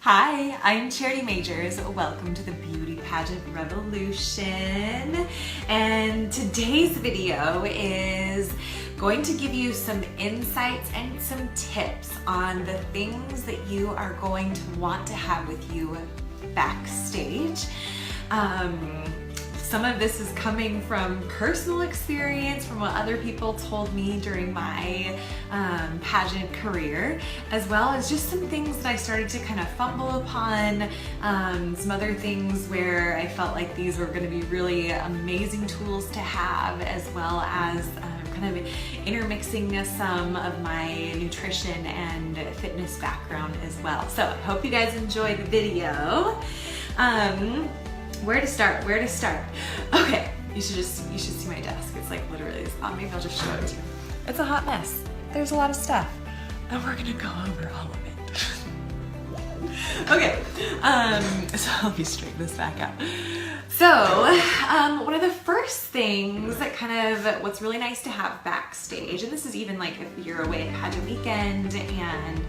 Hi, I'm Charity Majors. Welcome to the Beauty Pageant Revolution. And today's video is going to give you some insights and some tips on the things that you are going to want to have with you backstage. Some of this is coming from personal experience, from what other people told me during my pageant career, as well as just some things that I started to kind of fumble upon, some other things where I felt like these were going to be really amazing tools to have, as well as kind of intermixing some of my nutrition and fitness background as well. So I hope you guys enjoy the video. Where to start? Okay, you should see my desk. It's like literally this. Maybe I'll just show it to you. It's a hot mess. There's a lot of stuff, and we're gonna go over all of it. Okay, so let me straighten this back out. So, one of the first things that what's really nice to have backstage, and this is even like if you're away at pageant weekend and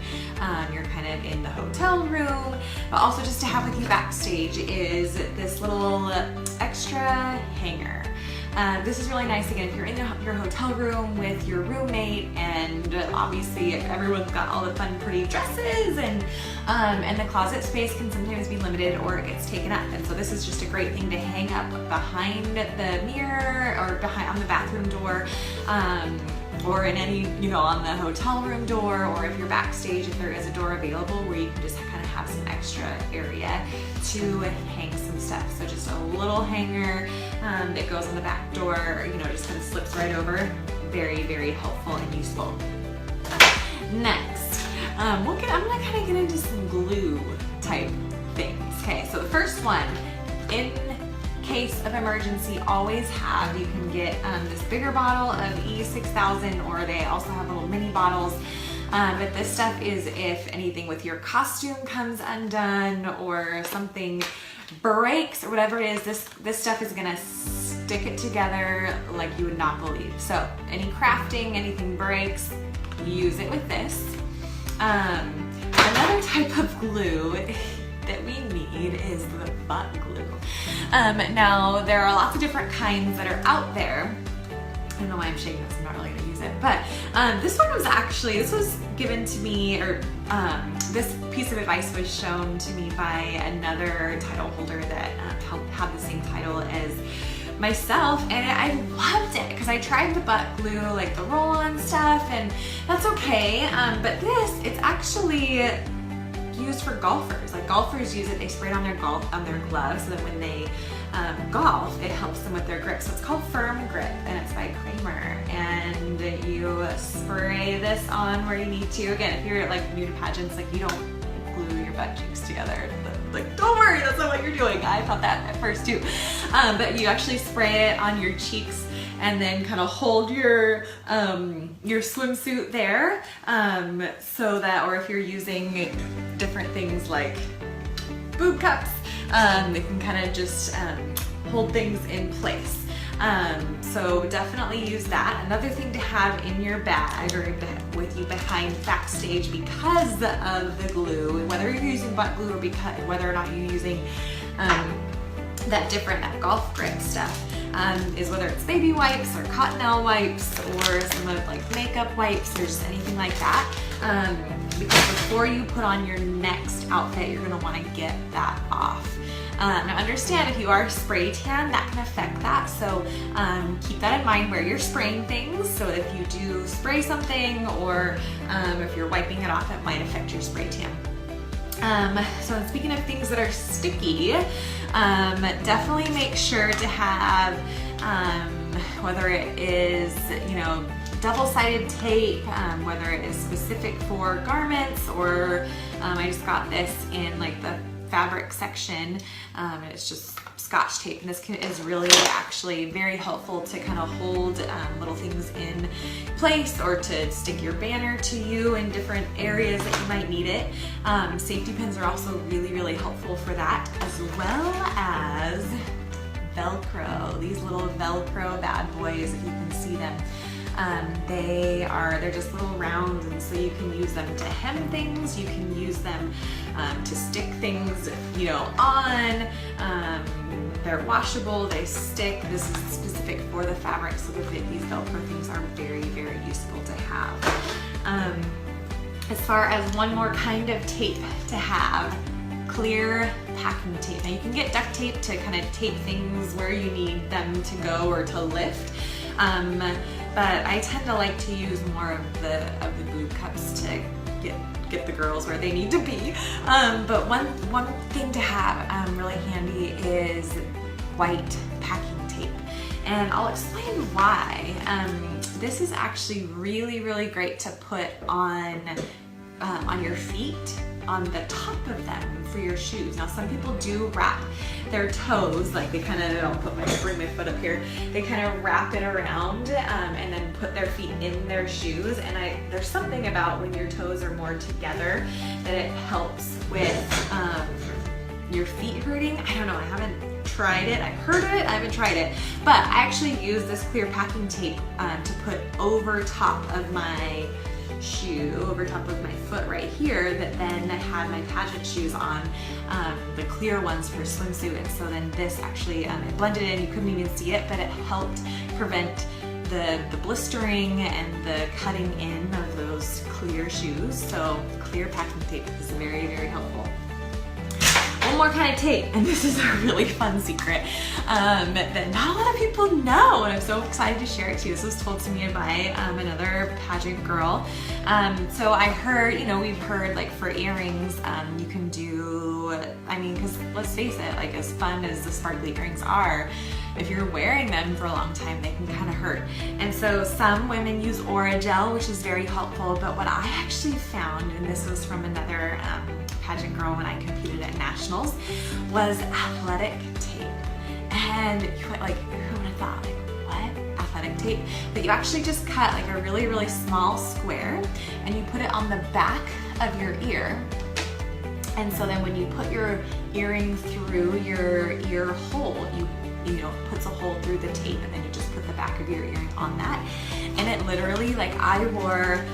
you're kind of in the hotel room, but also just to have with you backstage is this little extra hanger. This is really nice, again, if you're in your hotel room with your roommate, and obviously everyone's got all the fun pretty dresses, and the closet space can sometimes be limited or it gets taken up. And so this is just a great thing to hang up behind the mirror or on the bathroom door, or in any, on the hotel room door, or if you're backstage, if there is a door available where you can just kind of have some extra area to hang some stuff. So just a little hanger that goes on the back door, just kind of slips right over. Very, very helpful and useful. Next, I'm gonna kind of get into some glue type things. Okay, so the first one, in case of emergency, always have, you can get this bigger bottle of E6000, or they also have little mini bottles. But this stuff is if anything with your costume comes undone or something breaks or whatever it is, this stuff is gonna stick it together like you would not believe. So any crafting, anything breaks, use it with this. Another type of glue that we need is the butt glue. Now there are lots of different kinds that are out there. I don't know why I'm shaking this, I'm not really gonna use it, but this was given to me, or this piece of advice was shown to me by another title holder that had the same title as myself, and I loved it because I tried the butt glue, like the roll-on stuff, and that's okay, but it's actually used for golfers. Like golfers use it, they spray it on their gloves so that when they golf, it helps them with their grip. So it's called Firm Grip, and it's by Kramer, and you spray this on where you need to. Again, if you're like new to pageants, like you don't glue your butt cheeks together. Like, don't worry, that's not what you're doing. I thought that at first too. But you actually spray it on your cheeks and then kind of hold your swimsuit there, so that, or if you're using different things like boob cups, they can kind of just hold things in place. So definitely use that. Another thing to have in your bag or with you behind backstage, because of the glue, whether you're using butt glue or whether or not you're using that golf grip stuff, is whether it's baby wipes or Cottonelle wipes or some of like makeup wipes or just anything like that. Because before you put on your next outfit, you're gonna wanna get that off. Now understand, if you are spray tan, that can affect that. So keep that in mind where you're spraying things. So if you do spray something, or if you're wiping it off, it might affect your spray tan. So speaking of things that are sticky, definitely make sure to have, whether it is, double-sided tape, whether it is specific for garments, or I just got this in like the fabric section, and it's just Scotch tape, and this is really actually very helpful to kind of hold little things in place, or to stick your banner to you in different areas that you might need it. Safety pins are also really, really helpful for that, as well as Velcro. These little Velcro bad boys, if you can see them. They're just little rounds, and so you can use them to hem things, you can use them to stick things, you know, on. They're washable, they stick. This is specific for the fabric, so that these Velcro things are very, very useful to have. As far as one more kind of tape to have, clear packing tape. Now you can get duct tape to kind of tape things where you need them to go or to lift, but I tend to like to use more of the boob cups to get the girls where they need to be. But one thing to have really handy is white packing tape, and I'll explain why. This is actually really, really great to put on your feet, on the top of them for your shoes. Now some people do wrap their toes, like they kind of, I'll bring my foot up here, they kind of wrap it around and then put their feet in their shoes, and there's something about when your toes are more together that it helps with your feet hurting. I don't know, I haven't tried it, I've heard of it, I haven't tried it, but I actually use this clear packing tape to put over top of my shoe, over top of my foot right here, that then I had my pageant shoes on, the clear ones for swimsuit, and so then this actually, it blended in, you couldn't even see it, but it helped prevent the blistering and the cutting in of those clear shoes. So clear packing tape is very, very helpful. One more kind of tape, and this is a really fun secret that not a lot of people know, and I'm so excited to share it to you. This was told to me by another pageant girl. So I heard, you know, we've heard like for earrings, you can do, I mean, because let's face it, like as fun as the sparkly earrings are, if you're wearing them for a long time, they can kind of hurt. And so some women use Aura Gel, which is very helpful, but what I actually found, and this was from another pageant girl when I competed at nationals, was athletic tape. And you went like, who would have thought, like, what? Athletic tape? But you actually just cut like a really, really small square, and you put it on the back of your ear. And so then when you put your earring through your ear hole, you know, it puts a hole through the tape, and then you just put the back of your earring on that. And it literally, like, I wore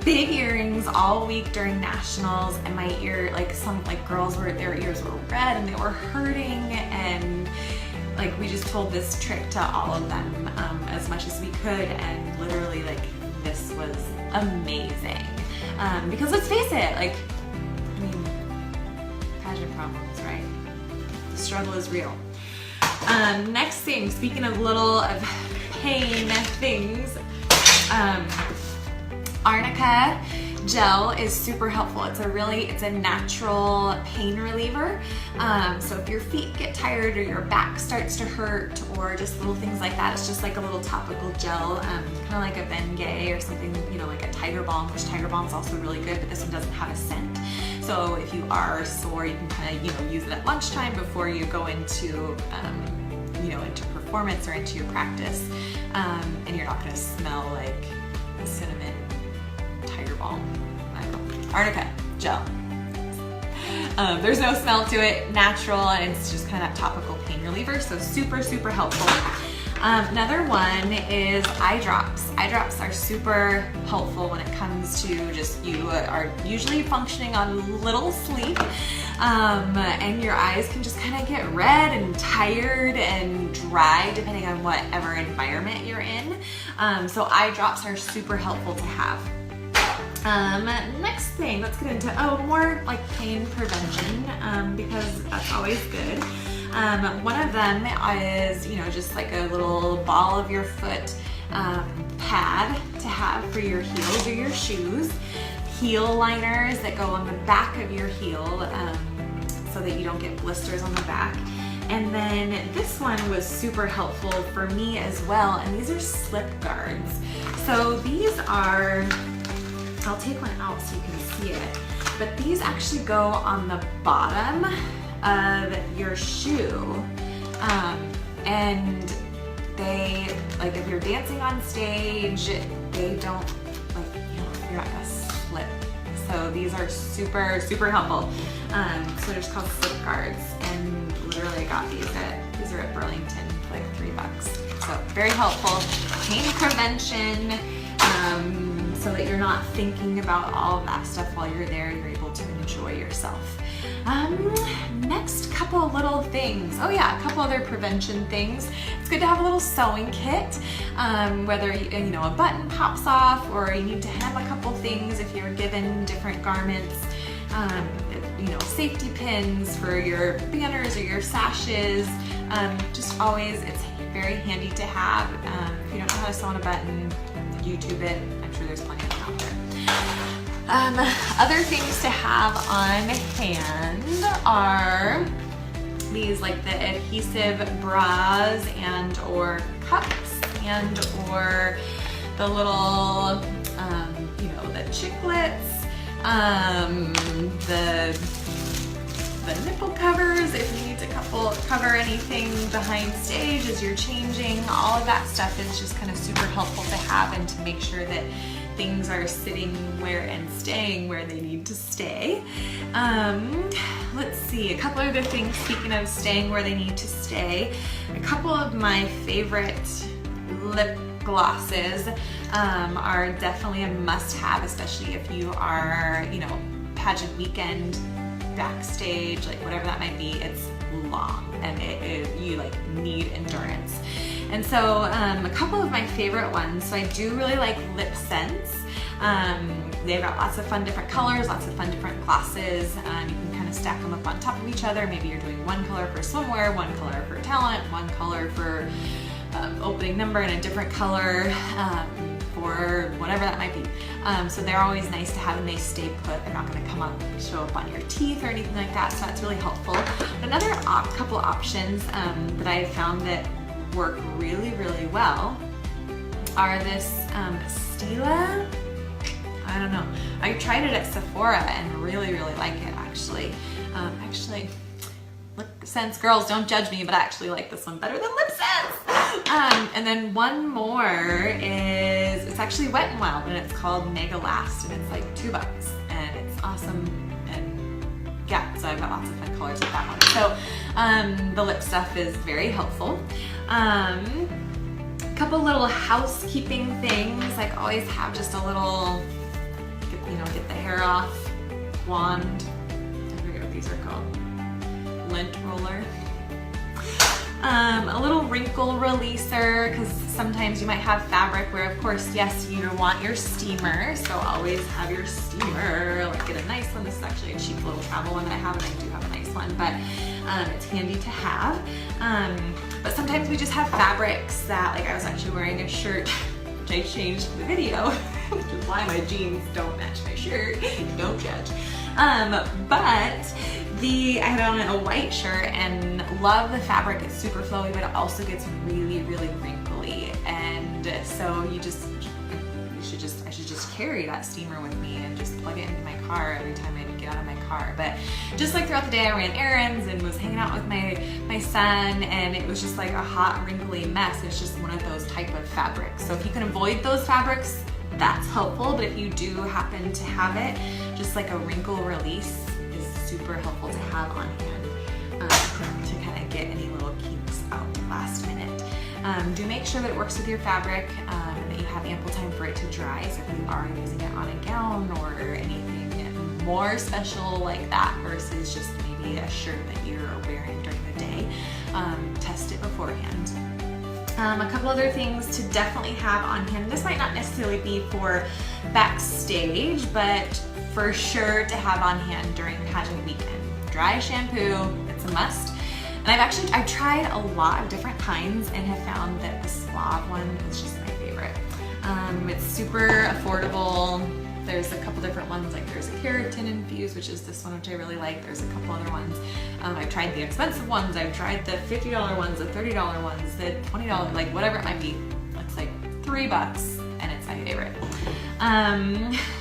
big earrings all week during nationals, and my ear, like some girls their ears were red and they were hurting, and like we just told this trick to all of them as much as we could, and literally like this was amazing. Because let's face it, like, I mean, pageant problems, right? The struggle is real. Next thing, speaking of pain things, Arnica gel is super helpful. It's a natural pain reliever. So if your feet get tired or your back starts to hurt or just little things like that, it's just like a little topical gel, kind of like a Bengay or something, you know, like a Tiger Balm, which Tiger Balm is also really good, but this one doesn't have a scent. So if you are sore, you can kind of, you know, use it at lunchtime before you go into, you know, into performance or into your practice, and you're not going to smell like cinnamon Tiger Balm. I don't know. Arnica gel. There's no smell to it, natural, and it's just kind of that topical pain reliever, so super, super helpful. Another one is eye drops. Eye drops are super helpful when it comes to just, you are usually functioning on little sleep, and your eyes can just kind of get red and tired and dry depending on whatever environment you're in. So eye drops are super helpful to have. Next thing, let's get into, more like pain prevention, because that's always good. One of them is, you know, just like a little ball of your foot pad to have for your heels or your shoes. Heel liners that go on the back of your heel, so that you don't get blisters on the back. And then this one was super helpful for me as well, and these are slip guards. So these are, I'll take one out so you can see it, but these actually go on the bottom of your shoe, and they, like, if you're dancing on stage, they don't, like, you know, you're not gonna slip So these are super, super helpful. So they're just called slip guards, and literally I got these are at Burlington for like $3. So very helpful. Pain prevention, so that you're not thinking about all of that stuff while you're there. You're able to enjoy yourself. Next couple of little things. Oh yeah, a couple other prevention things. It's good to have a little sewing kit, whether a button pops off or you need to hem a couple things if you're given different garments. Safety pins for your banners or your sashes. Just always, it's very handy to have. If you don't know how to sew on a button, YouTube it. I'm sure there's plenty of them out there. Other things to have on hand are these, like the adhesive bras and or cups and or the little, the chiclets, the nipple covers if you need to cover anything behind stage as you're changing. All of that stuff is just kind of super helpful to have and to make sure that things are sitting where and staying where they need to stay. Let's see, a couple other things, speaking of staying where they need to stay. A couple of my favorite lip glosses are definitely a must-have, especially if you are, pageant weekend, backstage, like whatever that might be. It's long and you need endurance. And so a couple of my favorite ones, so I do really like lip scents. They've got lots of fun different colors, lots of fun different glosses. You can kind of stack them up on top of each other. Maybe you're doing one color for swimwear, one color for talent, one color for opening number, and a different color for whatever that might be. So they're always nice to have, and they stay put. They're not going to show up on your teeth or anything like that, so that's really helpful. Another couple options that I have found that work really, really well are this Pastilla. I don't know. I tried it at Sephora and really, really like it actually. Lip Sense girls, don't judge me, but I actually like this one better than Lip Sense. And then one more is, it's actually Wet n Wild, and it's called Mega Last, and it's like $2, and it's awesome. And yeah, so I've got lots of fun colors with that one. So the lip stuff is very helpful. Couple little housekeeping things, like always have just a little, get the hair off wand. I forget what these are called. Lint roller. A little wrinkle releaser, because sometimes you might have fabric where, of course, yes, you want your steamer, so always have your steamer. Like, get a nice one. This is actually a cheap little travel one that I have, and I do have a nice one, but it's handy to have. But sometimes we just have fabrics that, like I was actually wearing a shirt, which I changed for the video, which is why my jeans don't match my shirt. Don't judge. But I had on a white shirt and love the fabric. It's super flowy, but it also gets really, really wrinkly. And so I should just carry that steamer with me and just plug it into my car every time I get out of my car. But just like throughout the day, I ran errands and was hanging out with my son, and it was just like a hot, wrinkly mess. It's just one of those type of fabrics. So if you can avoid those fabrics, that's helpful. But if you do happen to have it, just like a wrinkle release is super helpful to have on hand to kind of get any little kinks out last minute. Do make sure that it works with your fabric and that you have ample time for it to dry. So if you are using it on a gown or anything more special like that versus just maybe a shirt that you're wearing during the day, test it beforehand. A couple other things to definitely have on hand. This might not necessarily be for backstage, but for sure to have on hand during pageant weekend. Dry shampoo, it's a must. And I've tried a lot of different kinds and have found that the Suave one is just my favorite. It's super affordable. There's a couple different ones, like there's a keratin infused, which is this one, which I really like. There's a couple other ones. I've tried the expensive ones. I've tried the $50 ones, the $30 ones, the $20, like whatever it might be. It's like $3 and it's my favorite.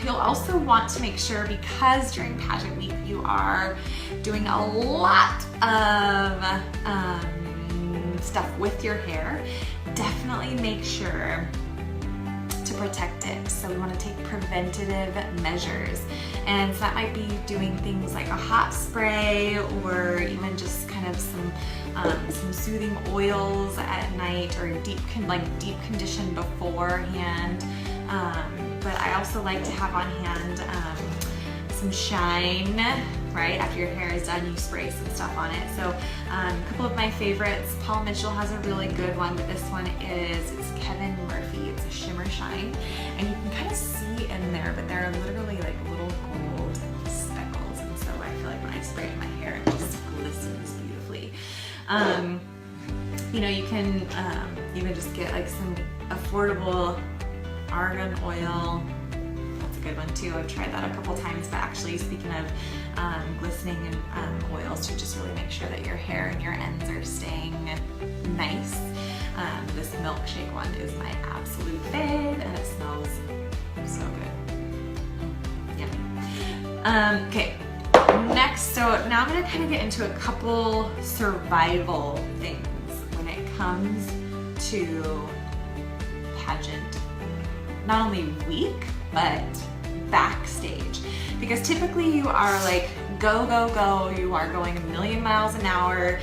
You'll also want to make sure, because during pageant week you are doing a lot of stuff with your hair, definitely make sure to protect it. So we want to take preventative measures. And so that might be doing things like a hot spray, or even just kind of some soothing oils at night, or deep condition beforehand. But I also like to have on hand some Shine, right? After your hair is done, you spray some stuff on it. So a couple of my favorites, Paul Mitchell has a really good one, but this one it's Kevin Murphy. It's a Shimmer Shine. And you can kind of see in there, but they're literally like little gold speckles. And so I feel like when I spray it in my hair, it just glistens beautifully. You know, you can even just get like some affordable argan oil. That's a good one too. I've tried that a couple times, but actually speaking of glistening and oils, to just really make sure that your hair and your ends are staying nice. This milkshake one is my absolute fave, and it smells so good. Yeah. Okay. Next, so now I'm going to kind of get into a couple survival things when it comes to pageant, not only week, but backstage. Because typically you are like go, go, go, you are going 1,000,000 miles an hour,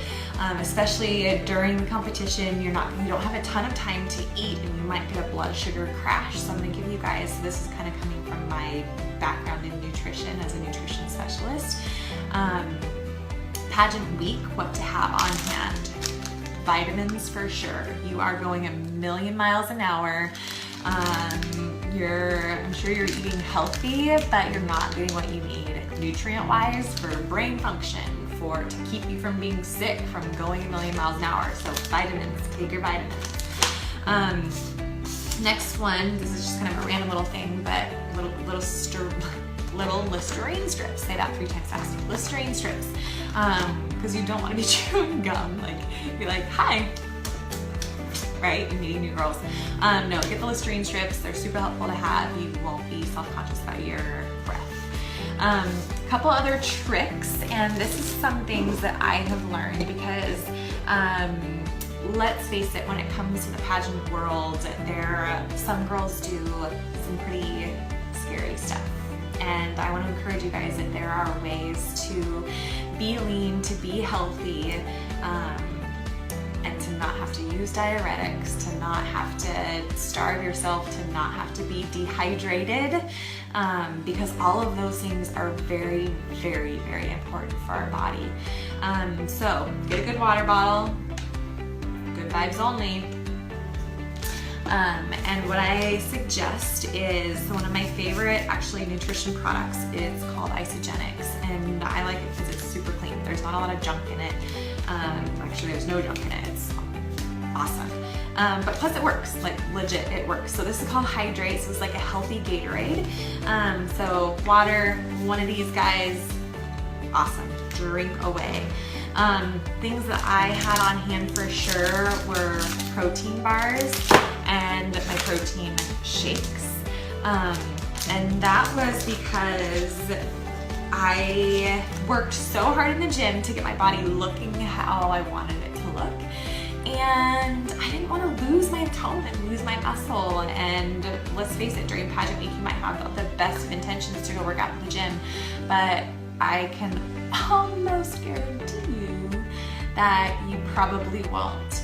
especially during the competition. You don't have a ton of time to eat, and you might get a blood sugar crash. So I'm going to give you guys, so this is kind of coming from my background in nutrition as a nutrition specialist. Pageant week, what to have on hand. Vitamins for sure. You are going 1,000,000 miles an hour. I'm sure you're eating healthy, but you're not getting what you need nutrient-wise for brain function, to keep you from being sick from going 1,000,000 miles an hour. So vitamins, take your vitamins. Next one, this is just kind of a random little thing, but little Listerine strips. Say that 3 times fast. Listerine strips, because you don't want to be chewing gum. Like, be like, hi. Right, you're meeting new girls. No, get the Listerine strips. They're super helpful to have. You won't be self-conscious about your breath. A couple other tricks, and this is some things that I have learned because let's face it, when it comes to the pageant world, some girls do some pretty scary stuff. And I want to encourage you guys that there are ways to be lean, to be healthy, and to not have to use diuretics, to not have to starve yourself, to not have to be dehydrated, because all of those things are very, very, very important for our body. So get a good water bottle, good vibes only. And what I suggest is, one of my favorite actually nutrition products is called Isogenics, and I like it because it's super clean. There's not a lot of junk in it. Actually, there's no junk in it. It's awesome. But plus it works, like legit, it works. So this is called Hydrate. So it's like a healthy Gatorade. So water, one of these guys, awesome. Drink away. Things that I had on hand for sure were protein bars and my protein shakes. And that was because I worked so hard in the gym to get my body looking how I wanted it to look. And I didn't want to lose my tone and lose my muscle. And let's face it, during pageant week, you might have the best of intentions to go work out in the gym, but I can almost guarantee you that you probably won't.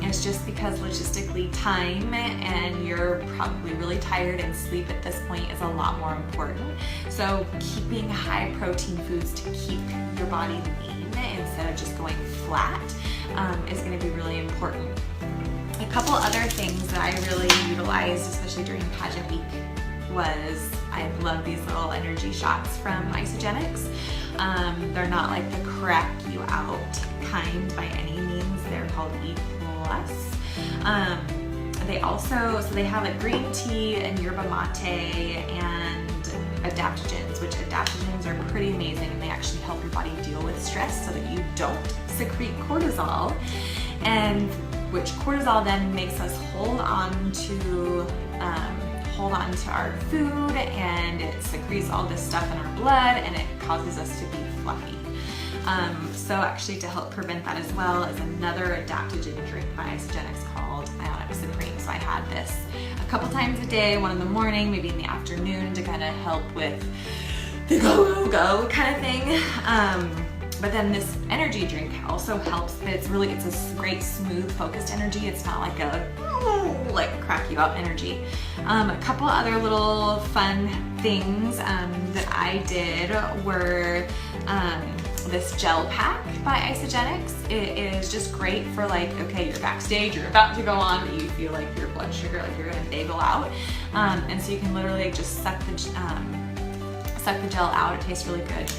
It's just because logistically time, and you're probably really tired, and sleep at this point is a lot more important. So keeping high protein foods to keep your body lean instead of just going flat is going to be really important. A couple other things that I really utilized, especially during pageant week, was I love these little energy shots from Isogenics. They're not like the crack you out kind by any means. They're called E+. They have like green tea and yerba mate and adaptogens, which adaptogens are pretty amazing, and they actually help your body deal with stress so that you don't secrete cortisol, and which cortisol then makes us hold on to our food, and it secretes all this stuff in our blood, and it causes us to be fluffy. So actually, to help prevent that as well, is another adaptogen drink by Isogenics called called Ionic Supreme. So I had this a couple times a day, one in the morning, maybe in the afternoon, to kind of help with the go kind of thing. But then this energy drink also helps. It's a great smooth, focused energy. It's not like a crack you out energy. A couple other little fun things that I did were this gel pack by Isagenix. It is just great for like, okay, you're backstage, you're about to go on, but you feel like your blood sugar, like you're gonna bagel out. And so you can literally just suck the gel out. It tastes really good.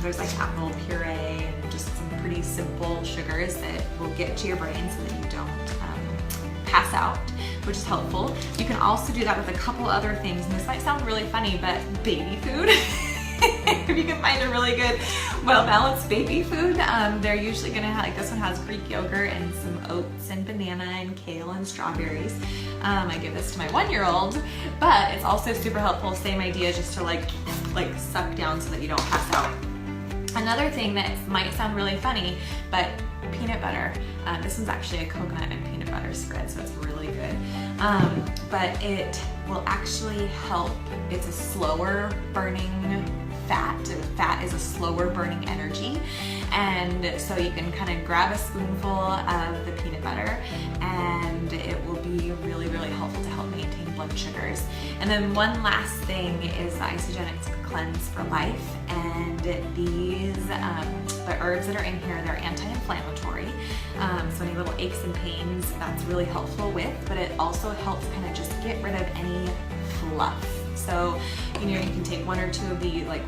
There's like apple puree and just some pretty simple sugars that will get to your brain so that you don't pass out, which is helpful. You can also do that with a couple other things, and this might sound really funny, but baby food. If you can find a really good, well-balanced baby food, they're usually gonna have, like this one has Greek yogurt and some oats and banana and kale and strawberries. I give this to my 1-year-old, but it's also super helpful, same idea, just to like suck down so that you don't pass out. Another thing that might sound really funny, but peanut butter. This one's actually a coconut and peanut butter spread, so it's really good. But it will actually help. It's a slower burning fat. Fat is a slower burning energy. And so you can kind of grab a spoonful of the peanut butter and it will be really, really helpful to help maintain blood sugars. And then one last thing is the Isagenix Cleanse for Life. And these, the herbs that are in here, they're anti-inflammatory. So any little aches and pains, that's really helpful with, but it also helps kind of just get rid of any fluff. So, you can take 1 or 2 of the, like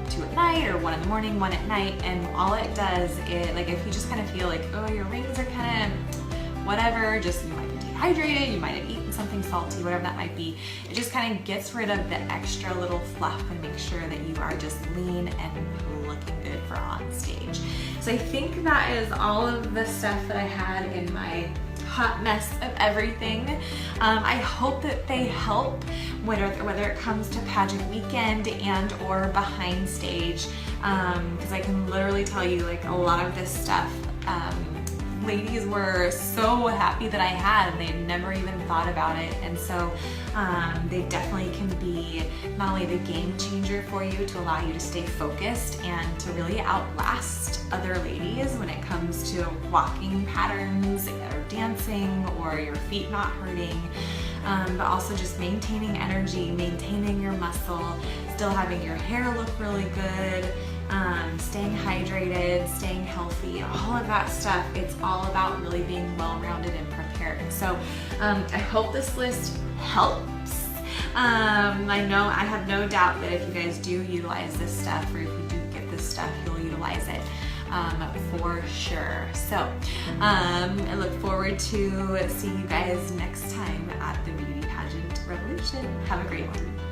2 at night or 1 in the morning, 1 at night, and all it does is, like if you just kind of feel like, oh, your rings are kind of whatever, just you might be dehydrated, you might have eaten something salty, whatever that might be, it just kind of gets rid of the extra little fluff and makes sure that you are just lean and looking good for on stage. So I think that is all of the stuff that I had in my hot mess of everything. I hope that they help, whether it comes to pageant weekend and or behind stage, because I can literally tell you, like, a lot of this stuff, ladies were so happy that I had, and they'd never even thought about it. And so they definitely can be not only the game changer for you to allow you to stay focused and to really outlast other ladies when it comes to walking patterns or dancing or your feet not hurting, but also just maintaining energy, maintaining your muscle, still having your hair look really good, staying hydrated, staying healthy, all of that stuff. It's all about really being well-rounded and prepared. So I hope this list helps. I know, I have no doubt that if you guys do utilize this stuff, or if you do get this stuff, you'll utilize it for sure. So I look forward to seeing you guys next time at the Beauty Pageant Revolution. Have a great one.